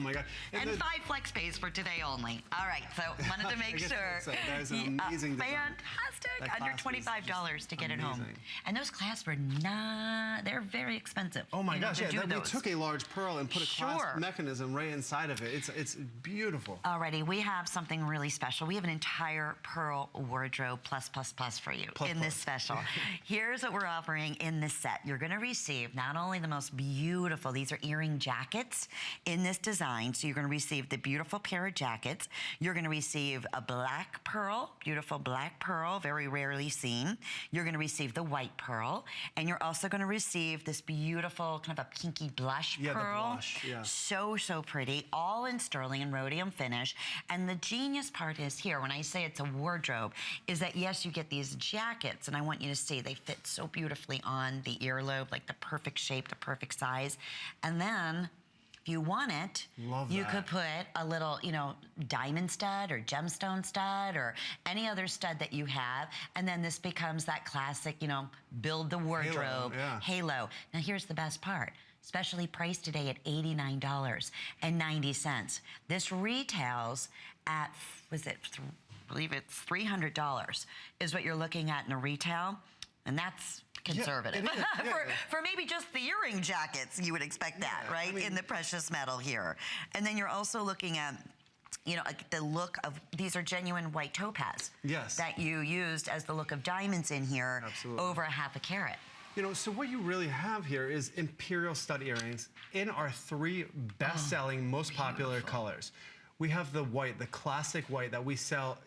Oh my God. And 5 flex pays for today only. All right, so wanted to make sure. That is an amazing design. Fantastic. Under $25 to get it home. And those clasps were they're very expensive. Oh my gosh, yeah, we took a large pearl and put a clasp mechanism right inside of it. It's beautiful. Alrighty, we have something really special. We have an entire pearl wardrobe plus for you this special. Here's what we're offering in this set. You're gonna receive not only the most beautiful, these are earring jackets in this design. So you're going to receive the beautiful pair of jackets. You're going to receive a black pearl, beautiful black pearl, very rarely seen. You're going to receive the white pearl. And you're also going to receive this beautiful kind of a pinky blush pearl. Yeah, the blush, yeah. So pretty, all in sterling and rhodium finish. And the genius part is here, when I say it's a wardrobe, is that yes, you get these jackets, and I want you to see they fit so beautifully on the earlobe, like the perfect shape, the perfect size. And then if you want it, you could put a little, diamond stud or gemstone stud or any other stud that you have. And then this becomes that classic, build the wardrobe halo. Now here's the best part. Specially priced today at $89.90. This retails at, I believe it's $300 is what you're looking at in a retail. And that's conservative. For maybe just the earring jackets, you would expect that, right? In the precious metal here. And then you're also looking at the look of, these are genuine white topaz. Yes. That you used as the look of diamonds in here. Absolutely. Over a ½ carat. So what you really have here is Imperial stud earrings in our 3 best-selling, most popular colors. We have the white, the classic white that we sell,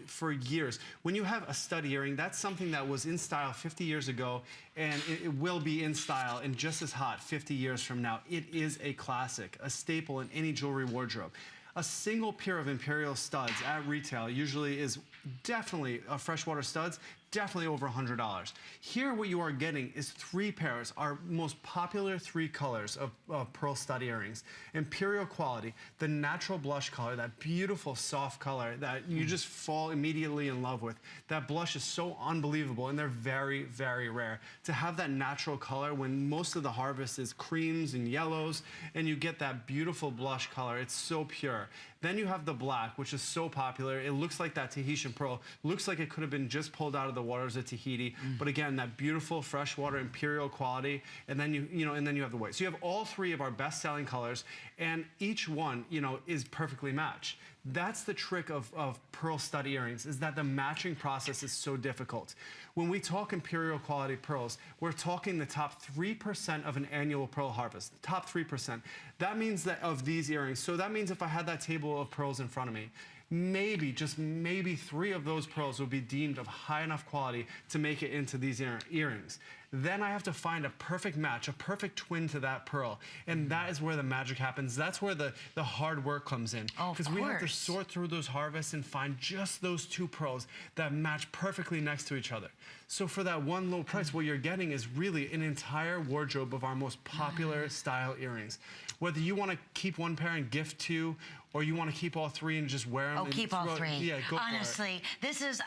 for years. When you have a stud earring, that's something that was in style 50 years ago, and it will be in style and just as hot 50 years from now. It is a classic, a staple in any jewelry wardrobe. A single pair of Imperial studs at retail usually is definitely, freshwater studs, definitely over $100. Here what you are getting is 3 pairs, our most popular 3 colors of pearl stud earrings. Imperial quality, the natural blush color, that beautiful soft color that you just fall immediately in love with. That blush is so unbelievable, and they're very, very rare. To have that natural color when most of the harvest is creams and yellows, and you get that beautiful blush color, it's so pure. Then you have the black, which is so popular. It looks like that Tahitian pearl. Looks like it could have been just pulled out of the waters of Tahiti. But again, that beautiful freshwater Imperial quality. And then and then you have the white. So you have all 3 of our best-selling colors, and each one, is perfectly matched. That's the trick of pearl stud earrings, is that the matching process is so difficult. When we talk Imperial quality pearls, we're talking the top 3% of an annual pearl harvest, top 3%. That means that of these earrings, so that means if I had that table of pearls in front of me, maybe, just maybe 3 of those pearls would be deemed of high enough quality to make it into these earrings. Then I have to find a perfect match, a perfect twin to that pearl. And that is where the magic happens. That's where the hard work comes in. Because we have to sort through those harvests and find just those 2 pearls that match perfectly next to each other. So for that one low price, what you're getting is really an entire wardrobe of our most popular style earrings. Whether you want to keep 1 pair and gift 2, or you want to keep all 3 and just wear them. Oh, keep all 3. Yeah, go Honestly, for it. This is,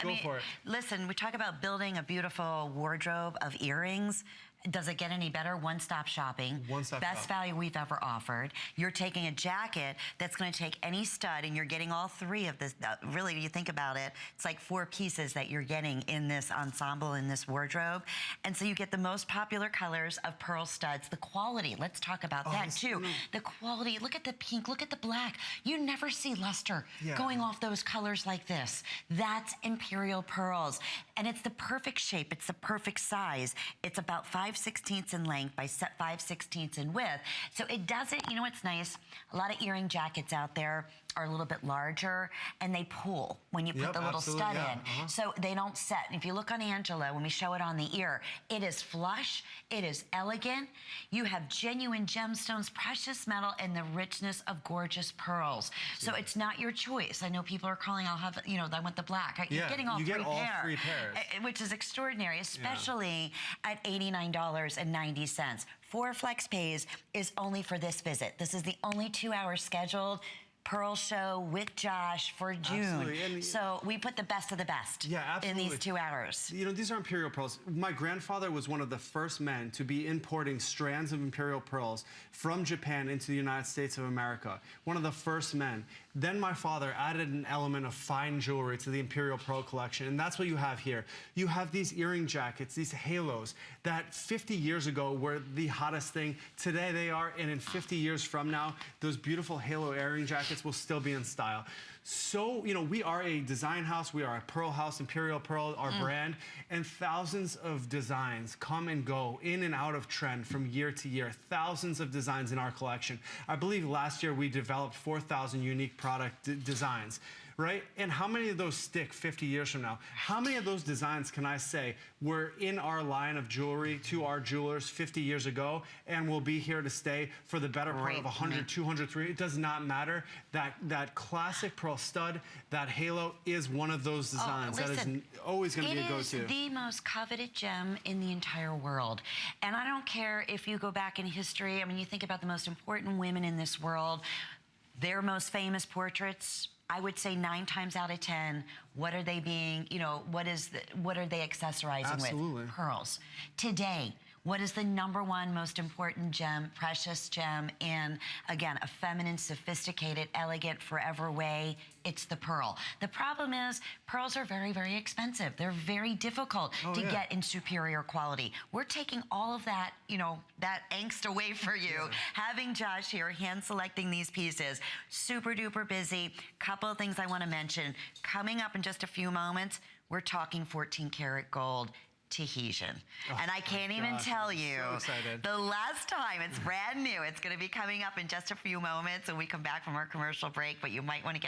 listen, we talk about building a beautiful wardrobe of earrings. Does it get any better? One-stop shopping. Best value we've ever offered. You're taking a jacket that's going to take any stud, and you're getting all 3 of this. Really, when you think about it, it's like 4 pieces that you're getting in this ensemble, in this wardrobe. And so you get the most popular colors of pearl studs. The quality, let's talk about that too. The quality, look at the pink, look at the black. You never see luster going off those colors like this. That's Imperial pearls. And it's the perfect shape, it's the perfect size. It's about 5/16 in length by 5/16 in width. So it doesn't, what's nice? A lot of earring jackets out there are a little bit larger, and they pull when you put the little stud in. So they don't set. And if you look on Angela, when we show it on the ear, it is flush, it is elegant. You have genuine gemstones, precious metal, and the richness of gorgeous pearls. So it's not your choice. I know people are calling, I'll have, I want the black. You're getting all 3 pairs. Which is extraordinary, especially at $89.90. 4 flex pays is only for this visit. This is the only 2 hours scheduled. Pearl Show with Josh for June. Absolutely. And so we put the best of the best in these 2 hours. You know, these are Imperial pearls. My grandfather was one of the first men to be importing strands of Imperial pearls from Japan into the United States of America. One of the first men. Then my father added an element of fine jewelry to the Imperial Pearl collection, and that's what you have here. You have these earring jackets, these halos, that 50 years ago were the hottest thing. Today they are, and in 50 years from now, those beautiful halo earring jackets will still be in style. So, you know, we are a design house, we are a pearl house, Imperial Pearl, our brand, and thousands of designs come and go in and out of trend from year to year. Thousands of designs in our collection. I believe last year we developed 4,000 unique product designs. Right? And how many of those stick 50 years from now? How many of those designs can I say were in our line of jewelry to our jewelers 50 years ago and will be here to stay for the better part of 100, 200, 300? It does not matter. That classic pearl stud, that halo is one of those designs that is always going to be a go-to. It is the most coveted gem in the entire world. And I don't care if you go back in history. I mean, you think about the most important women in this world, their most famous portraits. I would say 9 times out of 10, what are they being, you know, what are they accessorizing with? Pearls. Today, what is the #1 most important gem, precious gem in, again, a feminine, sophisticated, elegant, forever way? It's the pearl. The problem is pearls are very, very expensive. They're very difficult to get in superior quality. We're taking all of that, you know, that angst away for you. Having Josh here, hand selecting these pieces, super duper busy. Couple of things I want to mention. Coming up in just a few moments, we're talking 14 karat gold Tahitian. And I can't even tell you the last time. It's brand new. It's going to be coming up in just a few moments when we come back from our commercial break, but you might want to get a